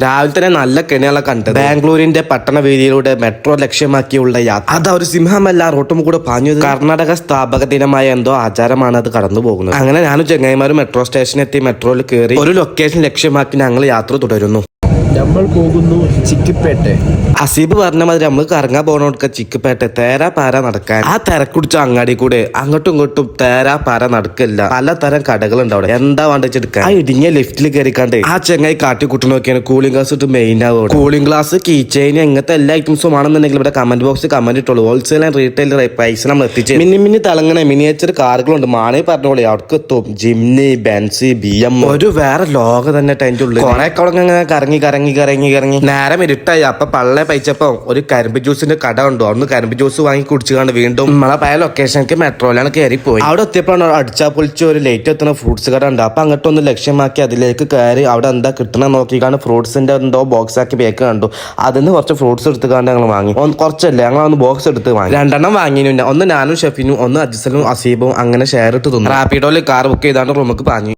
രാവിലെ തന്നെ നല്ല കെണികളെ കണ്ടത് ബാംഗ്ലൂരിന്റെ പട്ടണ വീതിയിലൂടെ മെട്രോ ലക്ഷ്യമാക്കിയുള്ള യാത്ര. അത് ഒരു സിംഹമല്ല, റോട്ടും കൂടെ പാഞ്ഞത്. കർണാടക സ്ഥാപക ദിനമായ എന്തോ ആചാരമാണ് അത് കടന്നു പോകുന്നത്. അങ്ങനെ ഞാനും ചെങ്ങായിമാരും മെട്രോ സ്റ്റേഷനിൽ എത്തി മെട്രോയിൽ കയറി ഒരു ലൊക്കേഷൻ ലക്ഷ്യമാക്കി ഞങ്ങൾ യാത്ര തുടരുന്നു. നമ്മൾ പോകുന്നു ചിക്കിപ്പേട്ട. അസീബ് പറഞ്ഞ മാതിരി നമ്മൾ കറങ്ങാൻ പോകണോടുക്ക ചിക്കിപ്പേട്ട തേരാ പാര നടക്കാൻ. ആ തിരക്കുടിച്ച അങ്ങാടി കൂടെ അങ്ങോട്ടും ഇങ്ങോട്ടും തേരാ പാര നടക്കില്ല. പലതരം കടകളുണ്ട് അവിടെ. എന്താ വേണ്ടെടുക്കാൻ ആ ഇടുങ്ങിയ ലിഫ്റ്റിൽ കയറിക്കാണ്ട് ആ ചെങ്ങായി കാട്ടിക്കുട്ടി നോക്കിയാണ് കൂളിംഗ് ഗ്ലാസ് ഇട്ട് മെയിൻ ആവുക. കൂളിംഗ് ഗ്ലാസ്, കീച്ചൈൻ, എങ്ങനത്തെ എല്ലാ ഐറ്റംസും ആണെന്നുണ്ടെങ്കിൽ ഇവിടെ കമന്റ് ബോക്സിൽ കമന്റ് ഇട്ടുള്ളൂ. ഹോൾസെയിൽ ആൻഡ് റീറ്റെയിൽ പ്രൈസ് നമ്മൾ എത്തിച്ച് മിന്നി തിളങ്ങണ മിനിയേച്ചർ കാറുകളുണ്ട്. മാണി പറഞ്ഞോളി അവിടേക്ക് എത്തും. ജിംനി, ബെൻസി, BM ഒരു വേറെ ലോകം തന്നെ അതിന്റെ ഉള്ളിൽ. കുറെ കുളങ്ങനെ കറങ്ങി നേരം ഇരുട്ടായി. അപ്പൊ പള്ളെ പൈച്ചപ്പോ ഒരു കരിമ്പ് ജ്യൂസിന്റെ കട ഉണ്ടോ, അവിടുന്ന് കരിമ്പ് ജ്യൂസ് വാങ്ങി കുടിച്ചുകൊണ്ട് വീണ്ടും നമ്മളെ പഴയ ലൊക്കേഷനിലേക്ക് മെട്രോയിലാണ് കയറി പോയി. അവിടെ എത്തിയപ്പോഴാണ് അടിച്ചാ പൊളിച്ച് ഒരു ലേറ്റ് എത്തുന്ന ഫ്രൂട്ട്സ് കട ഉണ്ട്. അപ്പൊ അങ്ങോട്ടൊന്ന് ലക്ഷ്യമാക്കി അതിലേക്ക് കയറി അവിടെ എന്താ കിട്ടണ നോക്കിക്കാണ്ട് ഫ്രൂട്ട്സിന്റെ എന്തോ ബോക്സ് ആക്കി ബേക്ക് കണ്ടു. അതിന് കുറച്ച് ഫ്രൂട്ട്സ് എടുത്തുകൊണ്ട് ഞങ്ങൾ വാങ്ങി. കുറച്ചല്ലേ, ഞങ്ങൾ ഒന്ന് ബോക്സ് എടുത്ത് വാങ്ങി. 2 എണ്ണം വാങ്ങിയിരുന്നു. ഒന്ന് ഞാനും ഷെഫിനും, ഒന്ന് അജിസലും അസീബും അങ്ങനെ ഷെയർ ഇട്ട് തിന്നു. റാപ്പിഡോയിൽ കാർ ബുക്ക് ചെയ്താണ്ട് റൂമിക്ക് പാഞ്ഞു.